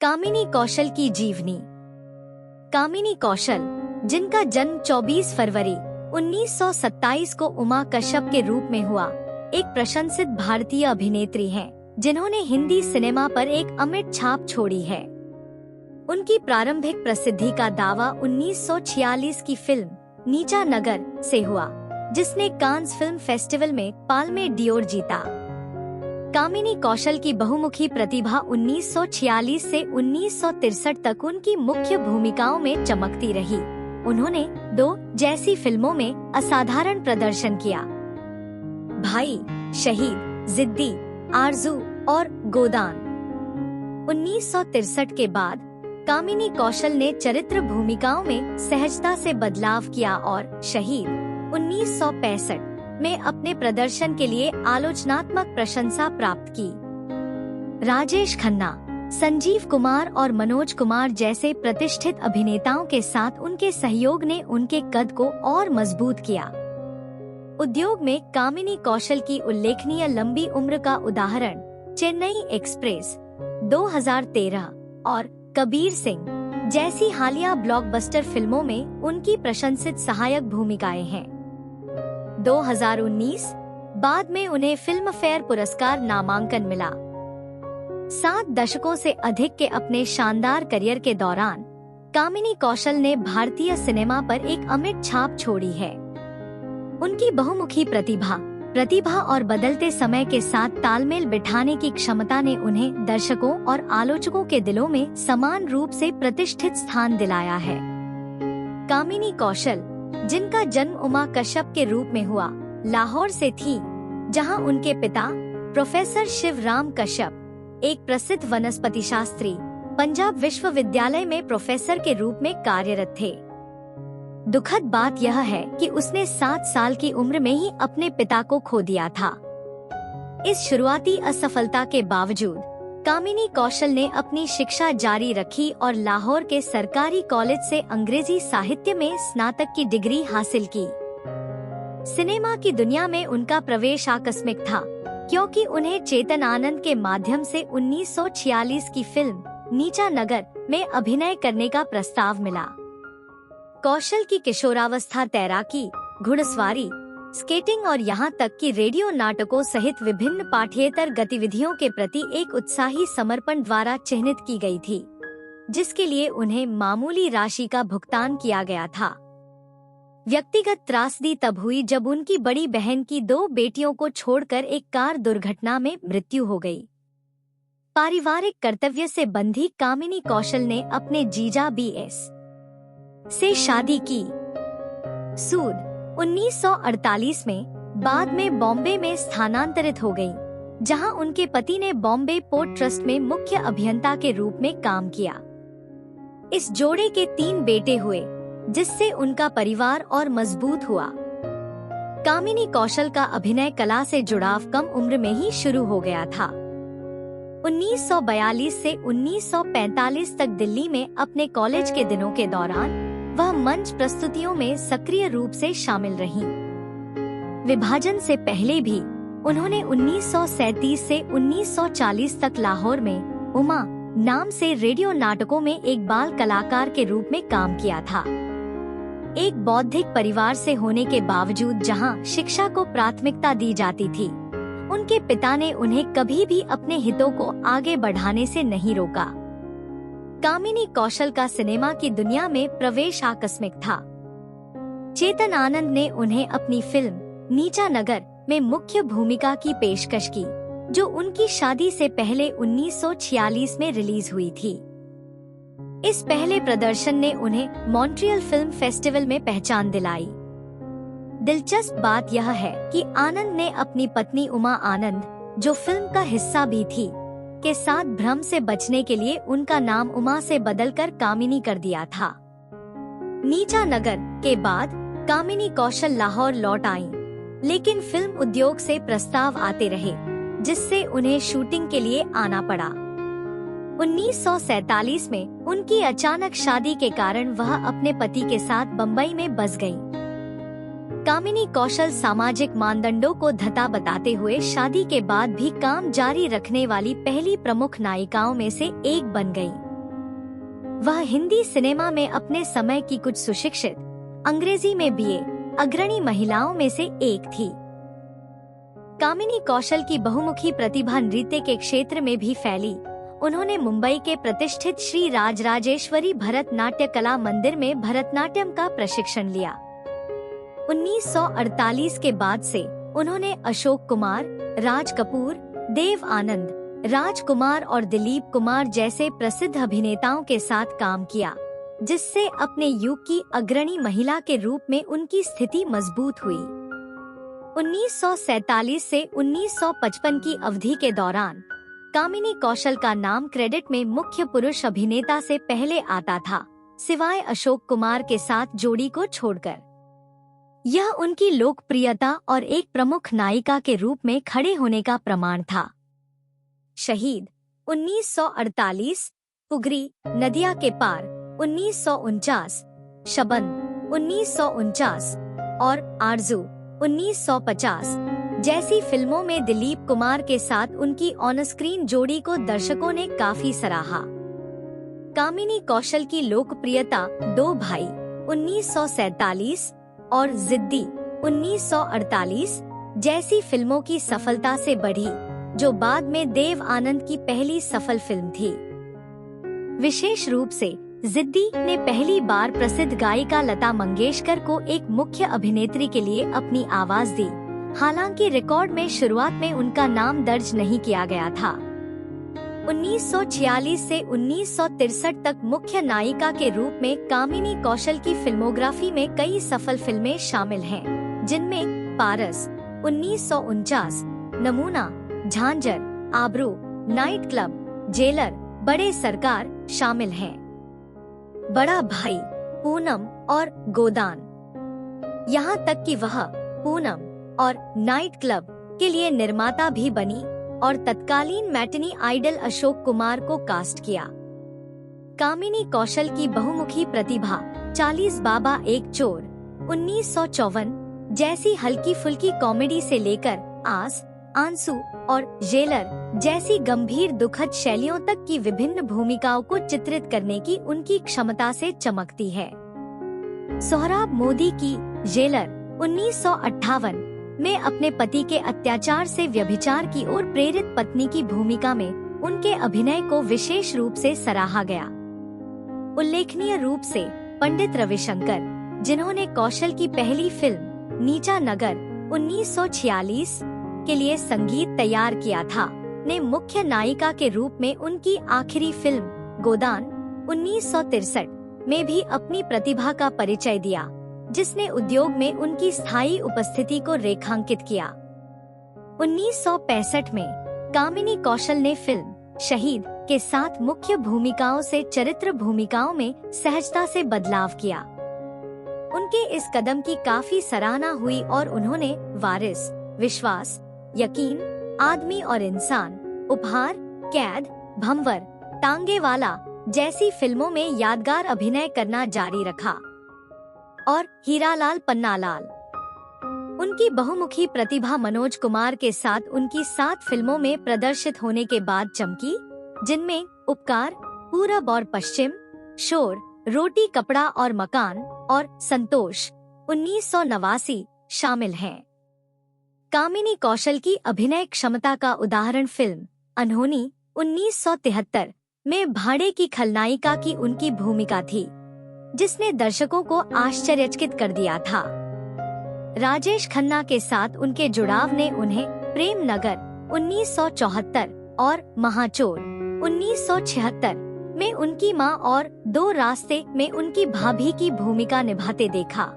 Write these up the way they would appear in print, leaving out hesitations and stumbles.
कामिनी कौशल की जीवनी। कामिनी कौशल, जिनका जन्म 24 फरवरी 1927 को उमा कश्यप के रूप में हुआ, एक प्रशंसित भारतीय अभिनेत्री हैं, जिन्होंने हिंदी सिनेमा पर एक अमिट छाप छोड़ी है। उनकी प्रारंभिक प्रसिद्धि का दावा 1946 की फिल्म नीचा नगर से हुआ, जिसने कांस फिल्म फेस्टिवल में पाल्मे डियोर जीता। कामिनी कौशल की बहुमुखी प्रतिभा 1946 से 1963 तक उनकी मुख्य भूमिकाओं में चमकती रही। उन्होंने 2 जैसी फिल्मों में असाधारण प्रदर्शन किया, भाई, शहीद, जिद्दी, आरजू और गोदान। 1963 के बाद कामिनी कौशल ने चरित्र भूमिकाओं में सहजता से बदलाव किया और शहीद 1965 में अपने प्रदर्शन के लिए आलोचनात्मक प्रशंसा प्राप्त की। राजेश खन्ना, संजीव कुमार और मनोज कुमार जैसे प्रतिष्ठित अभिनेताओं के साथ उनके सहयोग ने उनके कद को और मजबूत किया। उद्योग में कामिनी कौशल की उल्लेखनीय लंबी उम्र का उदाहरण चेन्नई एक्सप्रेस 2013 और कबीर सिंह जैसी हालिया ब्लॉकबस्टर फिल्मों में उनकी प्रशंसित सहायक भूमिकाएं हैं। 2019 बाद में उन्हें फिल्म फेयर पुरस्कार नामांकन मिला। 7 दशकों से अधिक के अपने शानदार करियर के दौरान कामिनी कौशल ने भारतीय सिनेमा पर एक अमिट छाप छोड़ी है। उनकी बहुमुखी प्रतिभा और बदलते समय के साथ तालमेल बिठाने की क्षमता ने उन्हें दर्शकों और आलोचकों के दिलों में समान रूप से प्रतिष्ठित स्थान दिलाया है। कामिनी कौशल, जिनका जन्म उमा कश्यप के रूप में हुआ, लाहौर से थी, जहां उनके पिता प्रोफेसर शिवराम कश्यप एक प्रसिद्ध वनस्पति शास्त्री पंजाब विश्वविद्यालय में प्रोफेसर के रूप में कार्यरत थे। दुखद बात यह है कि उसने 7 साल की उम्र में ही अपने पिता को खो दिया था। इस शुरुआती असफलता के बावजूद कामिनी कौशल ने अपनी शिक्षा जारी रखी और लाहौर के सरकारी कॉलेज से अंग्रेजी साहित्य में स्नातक की डिग्री हासिल की। सिनेमा की दुनिया में उनका प्रवेश आकस्मिक था, क्योंकि उन्हें चेतन आनंद के माध्यम से 1946 की फिल्म नीचा नगर में अभिनय करने का प्रस्ताव मिला। कौशल की किशोरावस्था तैराकी, घुड़सवारी, स्केटिंग और यहाँ तक कि रेडियो नाटकों सहित विभिन्न पाठ्येतर गतिविधियों के प्रति एक उत्साही समर्पण द्वारा चिह्नित की गई थी, जिसके लिए उन्हें मामूली राशि का भुगतान किया गया था। व्यक्तिगत त्रासदी तब हुई जब उनकी बड़ी बहन की 2 बेटियों को छोड़कर एक कार दुर्घटना में मृत्यु हो गई। पारिवारिक कर्तव्य से बंधी कामिनी कौशल ने अपने जीजा बीएस से शादी की। सूद 1948 में बाद में बॉम्बे में स्थानांतरित हो गई, जहां उनके पति ने बॉम्बे पोर्ट ट्रस्ट में मुख्य अभियंता के रूप में काम किया। इस जोड़े के 3 बेटे हुए, जिससे उनका परिवार और मजबूत हुआ। कामिनी कौशल का अभिनय कला से जुड़ाव कम उम्र में ही शुरू हो गया था। 1942 से 1945 तक दिल्ली में अपने कॉलेज के दिनों के दौरान वह मंच प्रस्तुतियों में सक्रिय रूप से शामिल रहीं। विभाजन से पहले भी उन्होंने 1937 से 1940 तक लाहौर में उमा नाम से रेडियो नाटकों में एक बाल कलाकार के रूप में काम किया था। एक बौद्धिक परिवार से होने के बावजूद जहां शिक्षा को प्राथमिकता दी जाती थी, उनके पिता ने उन्हें कभी भी अपने हितों को आगे बढ़ाने से नहीं रोका। कामिनी कौशल का सिनेमा की दुनिया में प्रवेश आकस्मिक था। चेतन आनंद ने उन्हें अपनी फिल्म नीचा नगर में मुख्य भूमिका की पेशकश की, जो उनकी शादी से पहले 1946 में रिलीज हुई थी। इस पहले प्रदर्शन ने उन्हें मॉन्ट्रियल फिल्म फेस्टिवल में पहचान दिलाई। दिलचस्प बात यह है कि आनंद ने अपनी पत्नी उमा आनंद, जो फिल्म का हिस्सा भी थी, के साथ भ्रम से बचने के लिए उनका नाम उमा से बदलकर कामिनी कर दिया था। नीचा नगर के बाद कामिनी कौशल लाहौर लौट आईं, लेकिन फिल्म उद्योग से प्रस्ताव आते रहे, जिससे उन्हें शूटिंग के लिए आना पड़ा। 1947 में उनकी अचानक शादी के कारण वह अपने पति के साथ बम्बई में बस गईं। कामिनी कौशल सामाजिक मानदंडों को धता बताते हुए शादी के बाद भी काम जारी रखने वाली पहली प्रमुख नायिकाओं में से एक बन गईं। वह हिंदी सिनेमा में अपने समय की कुछ सुशिक्षित, अंग्रेजी में बीए अग्रणी महिलाओं में से एक थी। कामिनी कौशल की बहुमुखी प्रतिभा नृत्य के क्षेत्र में भी फैली। उन्होंने मुंबई के प्रतिष्ठित श्री राजराजेश्वरी भरतनाट्य कला मंदिर में भरतनाट्यम का प्रशिक्षण लिया। 1948 के बाद से उन्होंने अशोक कुमार, राज कपूर, देव आनंद, राजकुमार और दिलीप कुमार जैसे प्रसिद्ध अभिनेताओं के साथ काम किया, जिससे अपने युग की अग्रणी महिला के रूप में उनकी स्थिति मजबूत हुई। 1947 से 1955 की अवधि के दौरान कामिनी कौशल का नाम क्रेडिट में मुख्य पुरुष अभिनेता से पहले आता था, सिवाय अशोक कुमार के साथ जोड़ी को छोड़कर। यह उनकी लोकप्रियता और एक प्रमुख नायिका के रूप में खड़े होने का प्रमाण था। शहीद 1948, पुगरी, नदिया के पार 1949, शबन 1949 और आरज़ू 1950 जैसी फिल्मों में दिलीप कुमार के साथ उनकी ऑन स्क्रीन जोड़ी को दर्शकों ने काफी सराहा। कामिनी कौशल की लोकप्रियता दो भाई 1947 और जिद्दी 1948 जैसी फिल्मों की सफलता से बढ़ी, जो बाद में देव आनंद की पहली सफल फिल्म थी। विशेष रूप से जिद्दी ने पहली बार प्रसिद्ध गायिका लता मंगेशकर को एक मुख्य अभिनेत्री के लिए अपनी आवाज दी। हालांकि रिकॉर्ड में शुरुआत में उनका नाम दर्ज नहीं किया गया था। 1946 से 1963 तक मुख्य नायिका के रूप में कामिनी कौशल की फिल्मोग्राफी में कई सफल फिल्में शामिल हैं, जिनमें पारस 1949, नमूना, झांझर, आबरू, नाइट क्लब, जेलर, बड़े सरकार शामिल हैं। बड़ा भाई, पूनम और गोदान। यहाँ तक कि वह पूनम और नाइट क्लब के लिए निर्माता भी बनी और तत्कालीन मैटिनी आइडल अशोक कुमार को कास्ट किया। कामिनी कौशल की बहुमुखी प्रतिभा 40 बाबा एक चोर 1954 जैसी हल्की फुल्की कॉमेडी से लेकर आस, आंसू और जेलर जैसी गंभीर दुखद शैलियों तक की विभिन्न भूमिकाओं को चित्रित करने की उनकी क्षमता से चमकती है। सोहराब मोदी की जेलर 1958 में अपने पति के अत्याचार से व्यभिचार की ओर प्रेरित पत्नी की भूमिका में उनके अभिनय को विशेष रूप से सराहा गया। उल्लेखनीय रूप से पंडित रविशंकर, जिन्होंने कौशल की पहली फिल्म नीचा नगर 1946 के लिए संगीत तैयार किया था, ने मुख्य नायिका के रूप में उनकी आखिरी फिल्म गोदान 1963 में भी अपनी प्रतिभा का परिचय दिया, जिसने उद्योग में उनकी स्थायी उपस्थिति को रेखांकित किया। 1965 में कामिनी कौशल ने फिल्म शहीद के साथ मुख्य भूमिकाओं से चरित्र भूमिकाओं में सहजता से बदलाव किया। उनके इस कदम की काफी सराहना हुई और उन्होंने वारिस, विश्वास, यकीन, आदमी और इंसान, उपहार, कैद, भंवर, टांगे वाला जैसी फिल्मों में यादगार अभिनय करना जारी रखा और हीरालाल पन्नालाल। उनकी बहुमुखी प्रतिभा मनोज कुमार के साथ उनकी 7 फिल्मों में प्रदर्शित होने के बाद चमकी, जिनमें उपकार, पूरब और पश्चिम, शोर, रोटी कपड़ा और मकान और संतोष 1989 शामिल हैं। कामिनी कौशल की अभिनय क्षमता का उदाहरण फिल्म अनहोनी 1973 में भाड़े की खलनायिका की उनकी भूमिका थी, जिसने दर्शकों को आश्चर्यचकित कर दिया था। राजेश खन्ना के साथ उनके जुड़ाव ने उन्हें प्रेम नगर 1974 और महाचोर 1976 में उनकी मां और 2 रास्ते में उनकी भाभी की भूमिका निभाते देखा।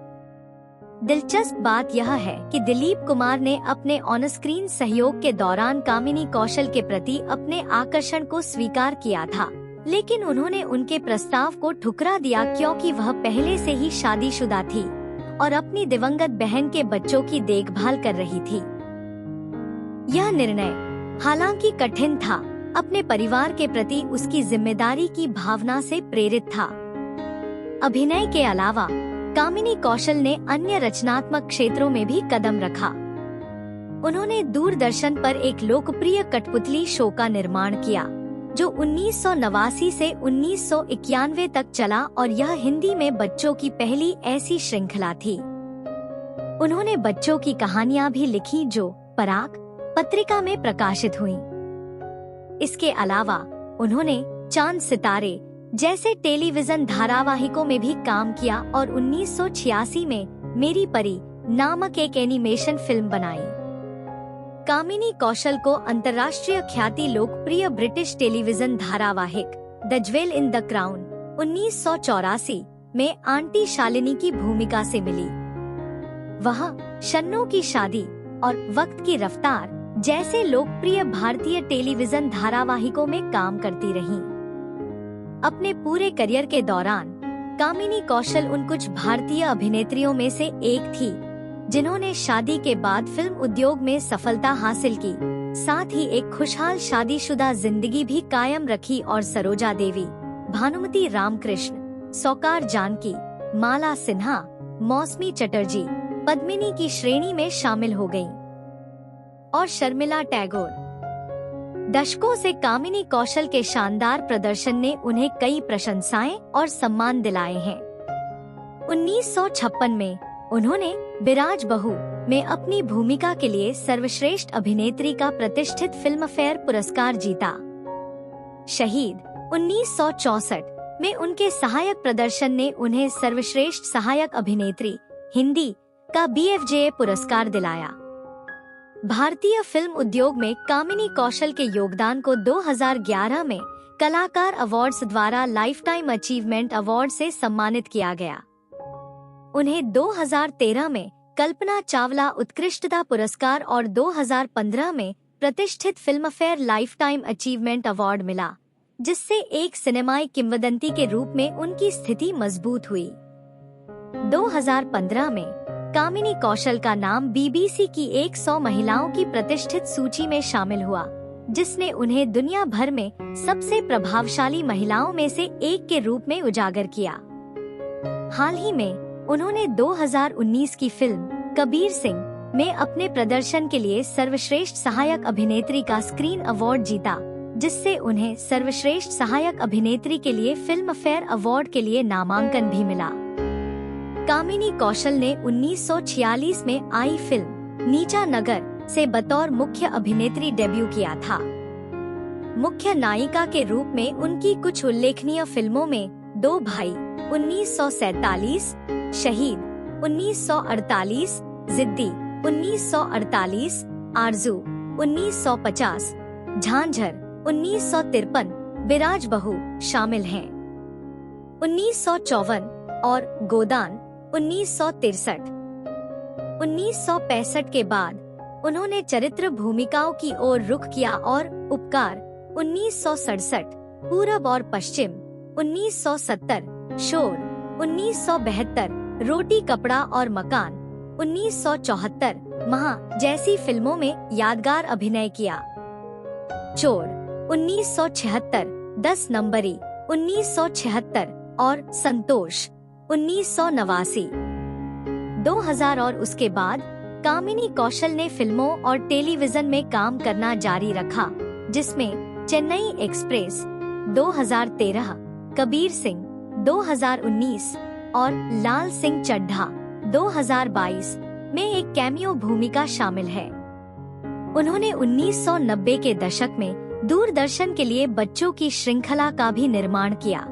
दिलचस्प बात यह है कि दिलीप कुमार ने अपने ऑन स्क्रीन सहयोग के दौरान कामिनी कौशल के प्रति अपने आकर्षण को स्वीकार किया था, लेकिन उन्होंने उनके प्रस्ताव को ठुकरा दिया क्योंकि वह पहले से ही शादीशुदा थी और अपनी दिवंगत बहन के बच्चों की देखभाल कर रही थी। यह निर्णय हालांकि कठिन था, अपने परिवार के प्रति उसकी जिम्मेदारी की भावना से प्रेरित था। अभिनय के अलावा कामिनी कौशल ने अन्य रचनात्मक क्षेत्रों में भी कदम रखा। उन्होंने दूरदर्शन पर एक लोकप्रिय कठपुतली शो का निर्माण किया, जो 1989 से 1991 तक चला और यह हिंदी में बच्चों की पहली ऐसी श्रृंखला थी। उन्होंने बच्चों की कहानियां भी लिखी जो पराग पत्रिका में प्रकाशित हुईं। इसके अलावा उन्होंने चांद सितारे जैसे टेलीविजन धारावाहिकों में भी काम किया और 1986 में मेरी परी नामक एक एनिमेशन फिल्म बनाई। कामिनी कौशल को अंतर्राष्ट्रीय ख्याति लोकप्रिय ब्रिटिश टेलीविजन धारावाहिक the jewel in the crown 1984 में आंटी शालिनी की भूमिका से मिली। वह शन्नो की शादी और वक्त की रफ्तार जैसे लोकप्रिय भारतीय टेलीविजन धारावाहिकों में काम करती रहीं। अपने पूरे करियर के दौरान कामिनी कौशल उन कुछ भारतीय अभिनेत्रियों में से एक थी जिन्होंने शादी के बाद फिल्म उद्योग में सफलता हासिल की, साथ ही एक खुशहाल शादीशुदा जिंदगी भी कायम रखी और सरोजा देवी, भानुमति रामकृष्ण, सौकार जानकी, माला सिन्हा, मौसमी चटर्जी, पद्मिनी की श्रेणी में शामिल हो गयीं। और शर्मिला टैगोर। दशकों से कामिनी कौशल के शानदार प्रदर्शन ने उन्हें कई प्रशंसाएं और सम्मान दिलाए हैं। 1956 में उन्होंने बिराज बहू में अपनी भूमिका के लिए सर्वश्रेष्ठ अभिनेत्री का प्रतिष्ठित फिल्म फेयर पुरस्कार जीता। शहीद 1964 में उनके सहायक प्रदर्शन ने उन्हें सर्वश्रेष्ठ सहायक अभिनेत्री हिंदी का BFJA पुरस्कार दिलाया। भारतीय फिल्म उद्योग में कामिनी कौशल के योगदान को 2011 में कलाकार अवार्ड्स द्वारा लाइफ टाइम अचीवमेंट अवार्ड से सम्मानित किया गया। उन्हें 2013 में कल्पना चावला उत्कृष्टता पुरस्कार और 2015 में प्रतिष्ठित film fair life time achievement award मिला, जिससे एक सिनेमाई किंवदंती के रूप में उनकी स्थिति मजबूत हुई। 2015 में कामिनी कौशल का नाम BBC की 100 महिलाओं की प्रतिष्ठित सूची में शामिल हुआ, जिसने उन्हें दुनिया भर में सबसे प्रभावशाली महिलाओं में से एक के रूप में उजागर किया। हाल ही में उन्होंने 2019 की फिल्म कबीर सिंह में अपने प्रदर्शन के लिए सर्वश्रेष्ठ सहायक अभिनेत्री का स्क्रीन अवार्ड जीता, जिससे उन्हें सर्वश्रेष्ठ सहायक अभिनेत्री के लिए फिल्म फेयर अवार्ड के लिए नामांकन भी मिला। कामिनी कौशल ने 1946 में आई फिल्म नीचा नगर से बतौर मुख्य अभिनेत्री डेब्यू किया था। मुख्य नायिका के रूप में उनकी कुछ उल्लेखनीय फिल्मों में दो भाई 1947, शहीद 1948, जिद्दी 1948, आरजू 1950, झांझर 1953, बिराज बहू शामिल हैं। 1954 और गोदान 1963। 1965 के बाद उन्होंने चरित्र भूमिकाओं की ओर रुख किया और उपकार 1967, पूरब और पश्चिम 1970, शोर 1972, रोटी कपड़ा और मकान 1974, महा जैसी फिल्मों में यादगार अभिनय किया। चोर 1976, 10 नंबरी 1976 और संतोष 1989। 2000 और उसके बाद कामिनी कौशल ने फिल्मों और टेलीविजन में काम करना जारी रखा, जिसमें चेन्नई एक्सप्रेस 2013, कबीर सिंह 2019 और लाल सिंह चड्ढा 2022 में एक कैमियो भूमिका शामिल है। उन्होंने 1990 के दशक में दूरदर्शन के लिए बच्चों की श्रृंखला का भी निर्माण किया।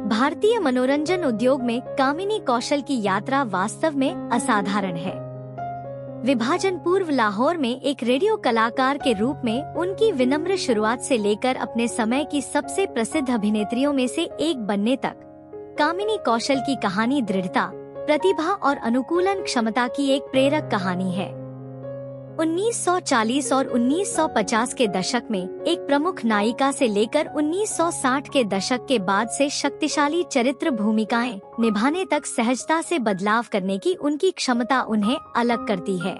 भारतीय मनोरंजन उद्योग में कामिनी कौशल की यात्रा वास्तव में असाधारण है। विभाजन पूर्व लाहौर में एक रेडियो कलाकार के रूप में उनकी विनम्र शुरुआत से लेकर अपने समय की सबसे प्रसिद्ध अभिनेत्रियों में से एक बनने तक, कामिनी कौशल की कहानी दृढ़ता, प्रतिभा और अनुकूलन क्षमता की एक प्रेरक कहानी है। 1940 और 1950 के दशक में एक प्रमुख नायिका से लेकर 1960 के दशक के बाद से शक्तिशाली चरित्र भूमिकाएं निभाने तक सहजता से बदलाव करने की उनकी क्षमता उन्हें अलग करती है।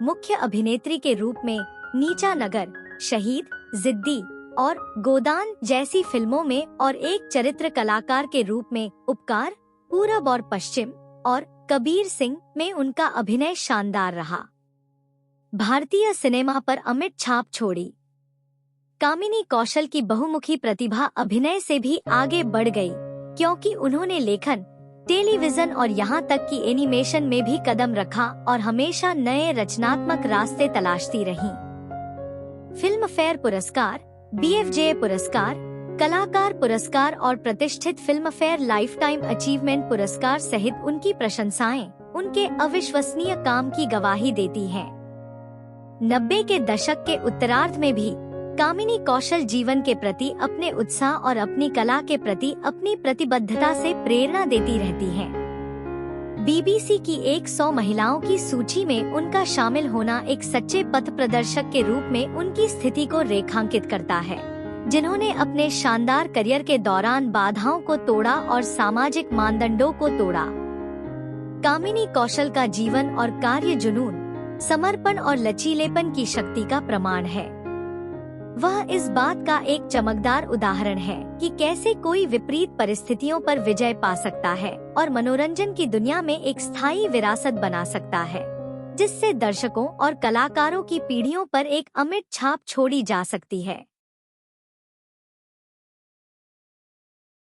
मुख्य अभिनेत्री के रूप में नीचा नगर, शहीद, जिद्दी और गोदान जैसी फिल्मों में और एक चरित्र कलाकार के रूप में उपकार, पूरब और पश्चिम और कबीर सिंह में उनका अभिनय शानदार रहा। भारतीय सिनेमा पर अमिट छाप छोड़ी। कामिनी कौशल की बहुमुखी प्रतिभा अभिनय से भी आगे बढ़ गई, क्योंकि उन्होंने लेखन, टेलीविजन और यहाँ तक कि एनिमेशन में भी कदम रखा और हमेशा नए रचनात्मक रास्ते तलाशती रहीं। फिल्म फेयर पुरस्कार, BFJA पुरस्कार, कलाकार पुरस्कार और प्रतिष्ठित फिल्म फेयर लाइफटाइम अचीवमेंट पुरस्कार सहित उनकी प्रशंसाएं उनके अविश्वसनीय काम की गवाही देती हैं। 90 के दशक के उत्तरार्ध में भी कामिनी कौशल जीवन के प्रति अपने उत्साह और अपनी कला के प्रति अपनी प्रतिबद्धता से प्रेरणा देती रहती हैं। BBC की 100 महिलाओं की सूची में उनका शामिल होना एक सच्चे पथ प्रदर्शक के रूप में उनकी स्थिति को रेखांकित करता है, जिन्होंने अपने शानदार करियर के दौरान बाधाओं को तोड़ा और सामाजिक मानदंडों को तोड़ा। कामिनी कौशल का जीवन और कार्य जुनून, समर्पण और लचीलेपन की शक्ति का प्रमाण है। वह इस बात का एक चमकदार उदाहरण है कि कैसे कोई विपरीत परिस्थितियों पर विजय पा सकता है और मनोरंजन की दुनिया में एक स्थायी विरासत बना सकता है, जिससे दर्शकों और कलाकारों की पीढ़ियों पर एक अमिट छाप छोड़ी जा सकती है।